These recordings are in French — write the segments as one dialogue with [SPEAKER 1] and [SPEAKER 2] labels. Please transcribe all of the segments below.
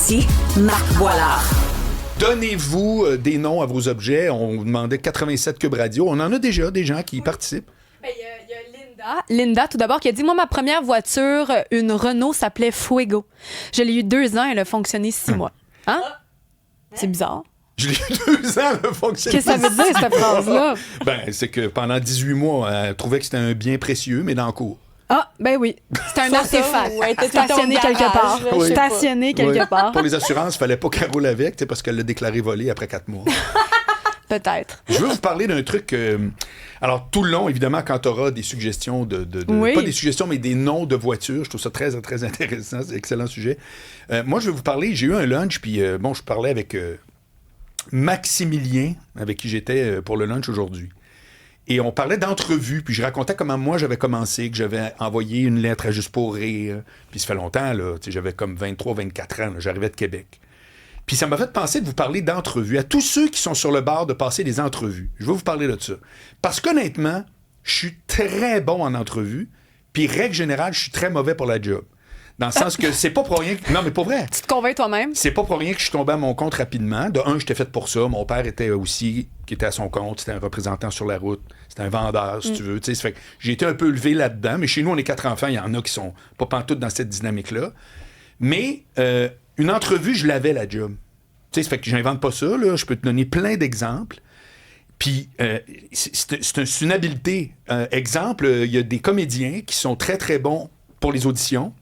[SPEAKER 1] Voici Marc Boilard.
[SPEAKER 2] Donnez-vous des noms à vos objets. On demandait 87 Cube Radio. On en a déjà des gens qui participent.
[SPEAKER 3] Il y a Linda, tout d'abord, qui a dit « Moi, ma première voiture, une Renault, s'appelait Fuego. Je l'ai eu 2 ans, elle a fonctionné 6 mois. » Hein? C'est bizarre.
[SPEAKER 2] Je l'ai eu 2 ans, elle a fonctionné.
[SPEAKER 3] Qu'est-ce que ça veut dire, cette phrase-là?
[SPEAKER 2] C'est que pendant 18 mois, elle trouvait que c'était un bien précieux, mais dans le cours.
[SPEAKER 3] Ah, ben oui. C'est un artefact.
[SPEAKER 4] Ouais, t'étais
[SPEAKER 3] Stationné
[SPEAKER 4] au
[SPEAKER 3] quelque
[SPEAKER 4] garage,
[SPEAKER 3] part.
[SPEAKER 4] je sais pas.
[SPEAKER 3] Stationné quelque
[SPEAKER 2] Oui.
[SPEAKER 3] part.
[SPEAKER 2] Pour les assurances, il fallait pas qu'elle roule avec, parce qu'elle l'a déclaré volé après 4 mois.
[SPEAKER 3] Peut-être.
[SPEAKER 2] Je veux vous parler d'un truc. Alors, tout le long, évidemment, quand tu auras des suggestions
[SPEAKER 3] Oui.
[SPEAKER 2] pas des suggestions, mais des noms de voitures, je trouve ça très, très intéressant. C'est un excellent sujet. Moi, je vais vous parler. J'ai eu un lunch, puis je parlais avec Maximilien, avec qui j'étais pour le lunch aujourd'hui. Et on parlait d'entrevues, puis je racontais comment moi j'avais commencé, que j'avais envoyé une lettre à Juste pour rire. Puis ça fait longtemps, là, j'avais comme 23, 24 ans, là, j'arrivais de Québec. Puis ça m'a fait penser de vous parler d'entrevues. À tous ceux qui sont sur le bord de passer des entrevues, je vais vous parler de ça. Parce qu'honnêtement, je suis très bon en entrevue, puis règle générale, je suis très mauvais pour la job. Dans le sens que c'est pas pour rien que... Non, mais pour vrai.
[SPEAKER 3] Tu te convaincs toi-même?
[SPEAKER 2] C'est pas pour rien que je suis tombé à mon compte rapidement. De un, j'étais fait pour ça. Mon père était aussi, qui était à son compte. C'était un représentant sur la route. C'était un vendeur, si tu veux. Ça fait que j'ai été un peu élevé là-dedans. Mais chez nous, on est 4 enfants. Il y en a qui sont pas pantoute dans cette dynamique-là. Mais une entrevue, je l'avais, la job. Ça fait que j'invente pas ça. Là. Je peux te donner plein d'exemples. Puis, c'est une habileté. Exemple, il y a des comédiens qui sont très, très bons pour les auditions,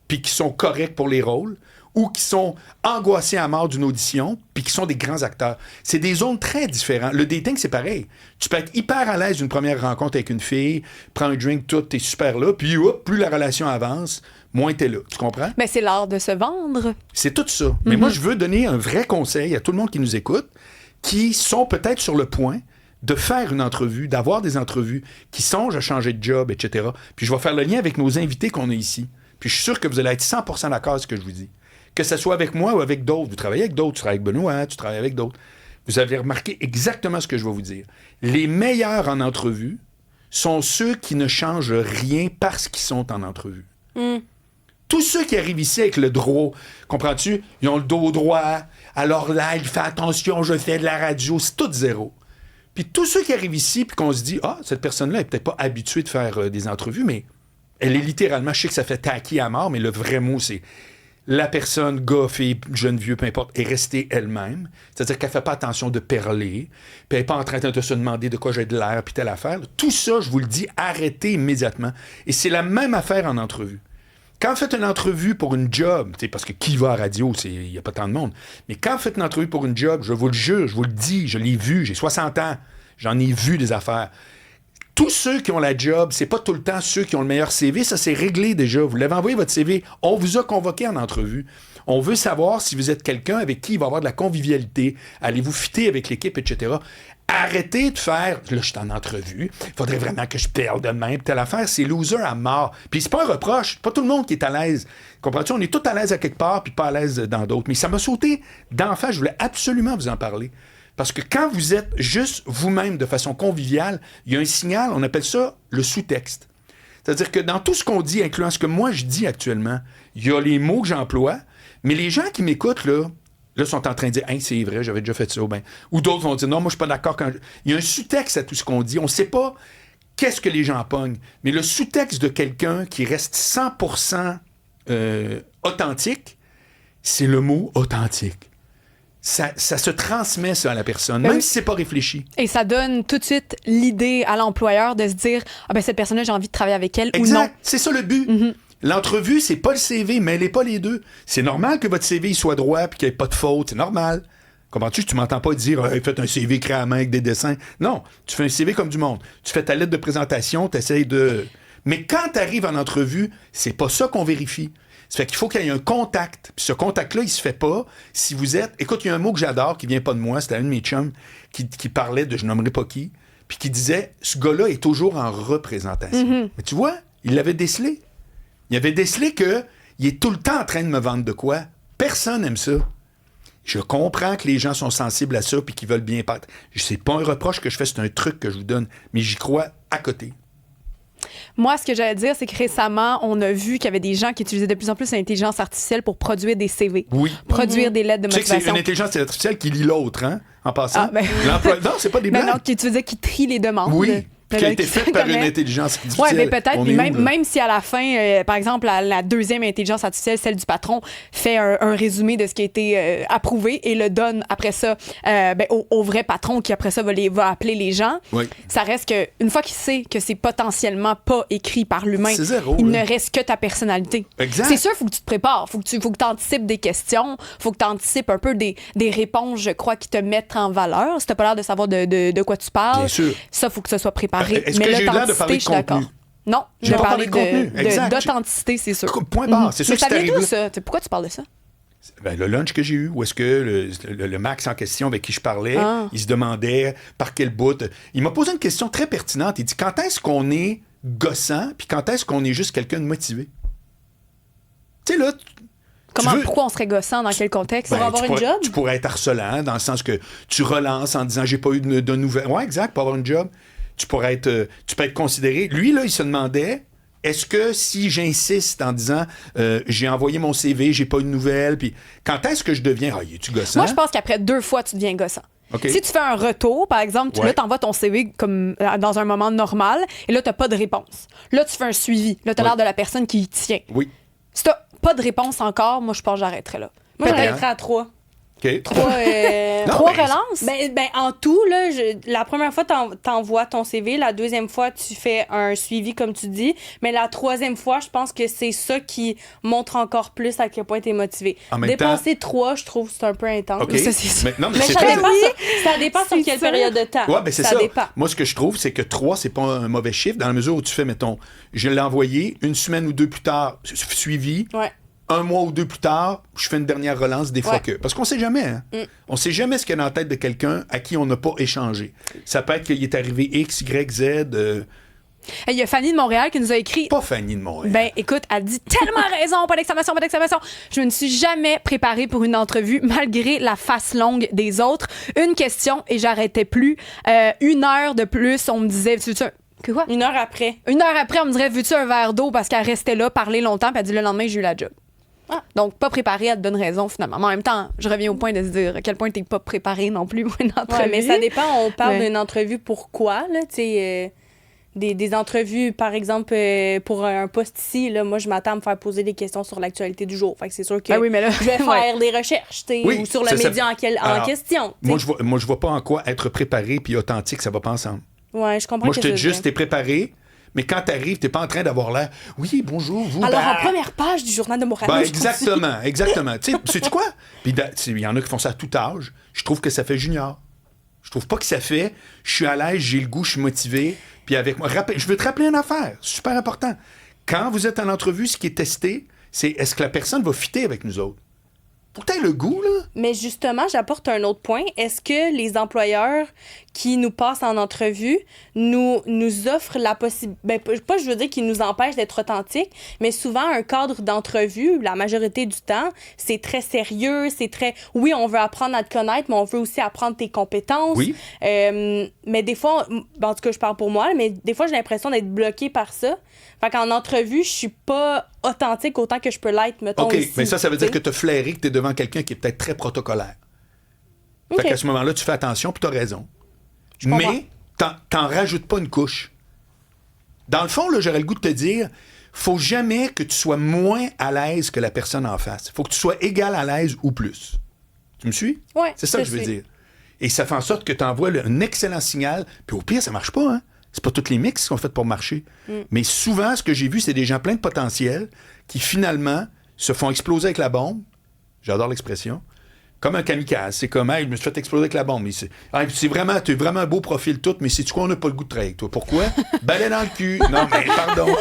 [SPEAKER 2] puis qui sont corrects pour les rôles, ou qui sont angoissés à mort d'une audition, puis qui sont des grands acteurs. C'est des zones très différentes. Le dating, c'est pareil. Tu peux être hyper à l'aise d'une première rencontre avec une fille, prends un drink, tout, t'es super là, puis plus la relation avance, moins t'es là. Tu comprends?
[SPEAKER 3] Mais c'est l'art de se vendre.
[SPEAKER 2] C'est tout ça. Mais moi, je veux donner un vrai conseil à tout le monde qui nous écoute, qui sont peut-être sur le point de faire une entrevue, d'avoir des entrevues, qui songent à changer de job, etc. Puis je vais faire le lien avec nos invités qu'on a ici. Puis je suis sûr que vous allez être 100% d'accord avec ce que je vous dis. Que ce soit avec moi ou avec d'autres. Vous travaillez avec d'autres. Tu travailles avec Benoît, tu travailles avec d'autres. Vous avez remarqué exactement ce que je vais vous dire. Les meilleurs en entrevue sont ceux qui ne changent rien parce qu'ils sont en entrevue. Tous ceux qui arrivent ici avec le droit, comprends-tu? Ils ont le dos droit. Alors là, il fait attention, je fais de la radio. C'est tout zéro. Puis tous ceux qui arrivent ici puis qu'on se dit, cette personne-là est peut-être pas habituée de faire des entrevues, mais elle est littéralement, je sais que ça fait taquer à mort, mais le vrai mot, c'est la personne, gars, fille, jeune, vieux, peu importe, est restée elle-même. C'est-à-dire qu'elle fait pas attention de perler, puis elle n'est pas en train de se demander de quoi j'ai de l'air, puis telle affaire. Tout ça, je vous le dis, arrêtez immédiatement. Et c'est la même affaire en entrevue. Quand vous faites une entrevue pour une job, parce que qui va à la radio, il n'y a pas tant de monde, mais quand vous faites une entrevue pour une job, je vous le jure, je vous le dis, je l'ai vu, j'ai 60 ans, j'en ai vu des affaires. Tous ceux qui ont la job, c'est pas tout le temps ceux qui ont le meilleur CV. Ça, c'est réglé déjà. Vous l'avez envoyé, votre CV. On vous a convoqué en entrevue. On veut savoir si vous êtes quelqu'un avec qui il va y avoir de la convivialité. Allez-vous fitter avec l'équipe, etc. Arrêtez de faire... Là, je suis en entrevue. Il faudrait vraiment que je perde demain. Puis telle affaire, c'est loser à mort. Puis c'est pas un reproche. C'est pas tout le monde qui est à l'aise. Comprends-tu? On est tous à l'aise à quelque part, puis pas à l'aise dans d'autres. Mais ça m'a sauté d'en face. Je voulais absolument vous en parler. Parce que quand vous êtes juste vous-même de façon conviviale, il y a un signal, on appelle ça le sous-texte. C'est-à-dire que dans tout ce qu'on dit, incluant ce que moi je dis actuellement, il y a les mots que j'emploie, mais les gens qui m'écoutent, là sont en train de dire « Hey, c'est vrai, j'avais déjà fait ça. » Ou d'autres vont dire « Non, moi je suis pas d'accord. » Il y a un sous-texte à tout ce qu'on dit. On ne sait pas qu'est-ce que les gens pognent, mais le sous-texte de quelqu'un qui reste 100% authentique, c'est le mot « authentique ». Ça se transmet, ça, à la personne, même si c'est pas réfléchi.
[SPEAKER 3] Et ça donne tout de suite l'idée à l'employeur de se dire cette personne-là, j'ai envie de travailler avec elle
[SPEAKER 2] exact.
[SPEAKER 3] Ou non.
[SPEAKER 2] C'est ça le but. L'entrevue, c'est pas le CV, mêlez pas les deux. C'est normal que votre CV il soit droit et qu'il n'y ait pas de faute. C'est normal. Comprends-tu? Tu m'entends pas dire faites un CV créé à main avec des dessins. Non, tu fais un CV comme du monde. Tu fais ta lettre de présentation, tu essaies de... Mais quand tu arrives en entrevue, c'est pas ça qu'on vérifie. Ça fait qu'il faut qu'il y ait un contact. Puis ce contact-là, il se fait pas si vous êtes... Écoute, il y a un mot que j'adore qui vient pas de moi. C'était un de mes chums qui parlait de je nommerai pas qui, puis qui disait ce gars-là est toujours en représentation. Mais tu vois, il l'avait décelé. Il avait décelé qu'il est tout le temps en train de me vendre de quoi. Personne n'aime ça. Je comprends que les gens sont sensibles à ça puis qu'ils veulent bien paraître. C'est pas un reproche que je fais, c'est un truc que je vous donne. Mais j'y crois à côté.
[SPEAKER 3] Moi, ce que j'allais dire, c'est que récemment, on a vu qu'il y avait des gens qui utilisaient de plus en plus l'intelligence artificielle pour produire des CV.
[SPEAKER 2] Oui.
[SPEAKER 3] Produire des lettres de
[SPEAKER 2] Tu sais que c'est
[SPEAKER 3] motivation.
[SPEAKER 2] une intelligence artificielle qui lit l'autre, hein, en passant.
[SPEAKER 3] Ah, ben-
[SPEAKER 2] Non, c'est pas des blagues.
[SPEAKER 3] Ben non, tu disais qu'ils trient les demandes.
[SPEAKER 2] Oui, qui a été
[SPEAKER 3] fait
[SPEAKER 2] faite par une intelligence artificielle.
[SPEAKER 3] Oui, mais peut-être.
[SPEAKER 2] On
[SPEAKER 3] Puis
[SPEAKER 2] est
[SPEAKER 3] même,
[SPEAKER 2] où, là?
[SPEAKER 3] même si à la fin, par exemple, la deuxième intelligence artificielle, celle du patron, fait un résumé de ce qui a été approuvé et le donne après ça au vrai patron qui après ça va appeler les gens,
[SPEAKER 2] Oui.
[SPEAKER 3] ça reste que une fois qu'il sait que c'est potentiellement pas écrit par l'humain,
[SPEAKER 2] C'est zéro,
[SPEAKER 3] il
[SPEAKER 2] là.
[SPEAKER 3] ne reste que ta personnalité.
[SPEAKER 2] Exact.
[SPEAKER 3] C'est sûr, il faut que tu te prépares, faut que tu anticipes des questions, faut que tu anticipes un peu des réponses, je crois, qui te mettent en valeur. Si tu n'as pas l'air de savoir de quoi tu parles,
[SPEAKER 2] Bien sûr.
[SPEAKER 3] ça, faut que ce soit préparé.
[SPEAKER 2] Est-ce
[SPEAKER 3] Mais
[SPEAKER 2] que j'ai eu l'air de
[SPEAKER 3] l'authenticité,
[SPEAKER 2] parler de
[SPEAKER 3] je suis d'accord.
[SPEAKER 2] contenu?
[SPEAKER 3] Non,
[SPEAKER 2] J'ai
[SPEAKER 3] je
[SPEAKER 2] pas
[SPEAKER 3] parlais
[SPEAKER 2] parlé de contenu. Exact.
[SPEAKER 3] d'authenticité, c'est sûr.
[SPEAKER 2] Point barre. C'est sûr
[SPEAKER 3] Mais
[SPEAKER 2] que
[SPEAKER 3] ça
[SPEAKER 2] c'est
[SPEAKER 3] vient d'où,
[SPEAKER 2] arrivé.
[SPEAKER 3] ça? Pourquoi tu parles de ça?
[SPEAKER 2] Ben, le lunch que j'ai eu, où est-ce que le Max en question avec qui je parlais, il se demandait par quel bout. Il m'a posé une question très pertinente. Il dit quand est-ce qu'on est gossant, puis quand est-ce qu'on est juste quelqu'un de motivé? Tu sais, là.
[SPEAKER 3] Pourquoi on serait gossant? Dans quel contexte?
[SPEAKER 2] Ben,
[SPEAKER 3] Pour avoir
[SPEAKER 2] tu
[SPEAKER 3] une
[SPEAKER 2] pourrais-
[SPEAKER 3] job?
[SPEAKER 2] Tu pourrais être harcelant, dans le sens que tu relances en disant j'ai pas eu de nouvelles. Ouais, exact, pour avoir une job. Tu peux être considéré. Lui, là, il se demandait est-ce que si j'insiste en disant j'ai envoyé mon CV, j'ai pas eu de nouvelles, puis quand est-ce que je deviens es-tu gossant?
[SPEAKER 3] Moi, je pense qu'après 2 fois, tu deviens gossant.
[SPEAKER 2] OK.
[SPEAKER 3] Si tu fais un retour, par exemple, là, tu envoies ton CV comme dans un moment normal, et là, tu n'as pas de réponse. Là, tu fais un suivi. Là, tu as l'air de la personne qui y tient.
[SPEAKER 2] Oui.
[SPEAKER 3] Si tu n'as pas de réponse encore, moi, je pense que j'arrêterais là.
[SPEAKER 1] Moi,
[SPEAKER 2] Peut-être.
[SPEAKER 1] j'arrêterais à 3.
[SPEAKER 2] OK.
[SPEAKER 1] Trois,
[SPEAKER 2] Non,
[SPEAKER 3] 3
[SPEAKER 2] mais-
[SPEAKER 3] relances?
[SPEAKER 1] Ben, en tout, là, la première fois, t'envoies ton CV. La deuxième fois, tu fais un suivi, comme tu dis. Mais la troisième fois, je pense que c'est ça qui montre encore plus à quel point t'es motivé.
[SPEAKER 2] En même
[SPEAKER 1] Dépenser 3, je trouve que c'est un peu intense.
[SPEAKER 2] OK.
[SPEAKER 3] Ça, c'est sûr.
[SPEAKER 2] Mais, non, mais
[SPEAKER 1] Mais
[SPEAKER 2] c'est
[SPEAKER 1] ça
[SPEAKER 2] très-
[SPEAKER 1] dépend, ça dépend sur
[SPEAKER 3] C'est
[SPEAKER 1] quelle
[SPEAKER 3] sûr.
[SPEAKER 1] période de temps.
[SPEAKER 2] Ouais, ben c'est ça.
[SPEAKER 1] dépend.
[SPEAKER 2] Moi, ce que je trouve, c'est que 3, c'est pas un mauvais chiffre, dans la mesure où tu fais, mettons, je l'ai envoyé, une semaine ou 2 plus tard, suivi.
[SPEAKER 1] Ouais.
[SPEAKER 2] 1 mois ou 2 plus tard, je fais une dernière relance des fois
[SPEAKER 1] Ouais.
[SPEAKER 2] que. Parce qu'on sait jamais, hein? On sait jamais ce qu'il y a dans la tête de quelqu'un à qui on n'a pas échangé. Ça peut être qu'il est arrivé X, Y, Z.
[SPEAKER 3] Il y a Fanny de Montréal qui nous a écrit.
[SPEAKER 2] Pas Fanny de Montréal.
[SPEAKER 3] Ben, écoute, elle dit tellement raison, pas d'exclamation, pas d'exclamation. Je ne me suis jamais préparée pour une entrevue, malgré la face longue des autres. Une question et j'arrêtais plus. 1 heure de plus, on me disait, veux-tu un... Que quoi?
[SPEAKER 1] 1 heure après.
[SPEAKER 3] 1 heure après, on me dirait, veux-tu un verre d'eau? Parce qu'elle restait là, parler longtemps, puis elle dit, le lendemain, j'ai eu la job.
[SPEAKER 1] Ah.
[SPEAKER 3] Donc, pas préparée, elle te donne raison, finalement. Mais en même temps, je reviens au point de se dire à quel point t'es pas préparée non plus pour une entrevue.
[SPEAKER 1] Ouais, mais ça dépend. On parle
[SPEAKER 3] Ouais.
[SPEAKER 1] d'une entrevue pourquoi, là, tu sais. Des entrevues, par exemple, pour un poste ici, là, moi, je m'attends à me faire poser des questions sur l'actualité du jour. Fait que c'est sûr que
[SPEAKER 3] Ben oui, mais là,
[SPEAKER 1] je vais faire
[SPEAKER 3] ouais.
[SPEAKER 1] des recherches, tu sais,
[SPEAKER 2] Oui,
[SPEAKER 1] ou sur le
[SPEAKER 2] ça-
[SPEAKER 1] média en
[SPEAKER 2] Alors,
[SPEAKER 1] question. tu sais.
[SPEAKER 2] Moi, je vois pas en quoi être préparé puis authentique, ça va pas ensemble.
[SPEAKER 1] Ouais, je comprends
[SPEAKER 2] Moi, je
[SPEAKER 1] ce que
[SPEAKER 2] te dis
[SPEAKER 1] tu veux
[SPEAKER 2] juste,
[SPEAKER 1] dire.
[SPEAKER 2] t'es préparé, mais quand t'arrives, t'es pas en train d'avoir l'air. Oui, bonjour, vous.
[SPEAKER 1] Alors,
[SPEAKER 2] bah.
[SPEAKER 1] en première page du Journal de Montréal.
[SPEAKER 2] Ben,
[SPEAKER 1] je continue.
[SPEAKER 2] exactement. Tu sais quoi? Puis il y en a qui font ça à tout âge. Je trouve que ça fait junior. Je trouve pas que ça fait. Je suis à l'aise, j'ai le goût, je suis motivé. Puis avec moi, je veux te rappeler une affaire, super important. Quand vous êtes en entrevue, ce qui est testé, c'est est-ce que la personne va fitter avec nous autres? Faut que t'aies le goût, là.
[SPEAKER 1] Mais justement, j'apporte un autre point. Est-ce que les employeurs qui nous passent en entrevue nous offrent la possibilité... Ben, pas je veux dire qu'ils nous empêchent d'être authentiques, mais souvent, un cadre d'entrevue, la majorité du temps, c'est très sérieux, c'est très... Oui, on veut apprendre à te connaître, mais on veut aussi apprendre tes compétences.
[SPEAKER 2] Oui.
[SPEAKER 1] Mais des fois, en tout cas, je parle pour moi, mais des fois, j'ai l'impression d'être bloquée par ça. Fait qu'en entrevue, je suis pas authentique autant que je peux l'être, mettons,
[SPEAKER 2] OK,
[SPEAKER 1] ici,
[SPEAKER 2] mais ça veut dire
[SPEAKER 1] tu sais.
[SPEAKER 2] que tu as flairé que tu es devant quelqu'un qui est peut-être très protocolaire.
[SPEAKER 1] OK.
[SPEAKER 2] Fait qu'à ce moment-là, tu fais attention, puis tu as raison.
[SPEAKER 1] comprends.
[SPEAKER 2] Mais t'en rajoutes pas une couche. Dans le fond, là, j'aurais le goût de te dire, faut jamais que tu sois moins à l'aise que la personne en face. Faut que tu sois égal à l'aise ou plus. Tu me suis?
[SPEAKER 1] Ouais,
[SPEAKER 2] C'est ça que je veux dire. Et ça fait en sorte que tu envoies un excellent signal, puis au pire, ça marche pas, hein? C'est pas toutes les mix qui sont faites pour marcher. Mais souvent, ce que j'ai vu, c'est des gens pleins de potentiel qui, finalement, se font exploser avec la bombe. J'adore l'expression. Comme un kamikaze. C'est comme, hey, je me suis fait exploser avec la bombe. Tu es vraiment un beau profil tout, mais c'est-tu quoi, on n'a pas le goût de travailler avec toi? Pourquoi? Balai dans le cul. Non, mais pardon.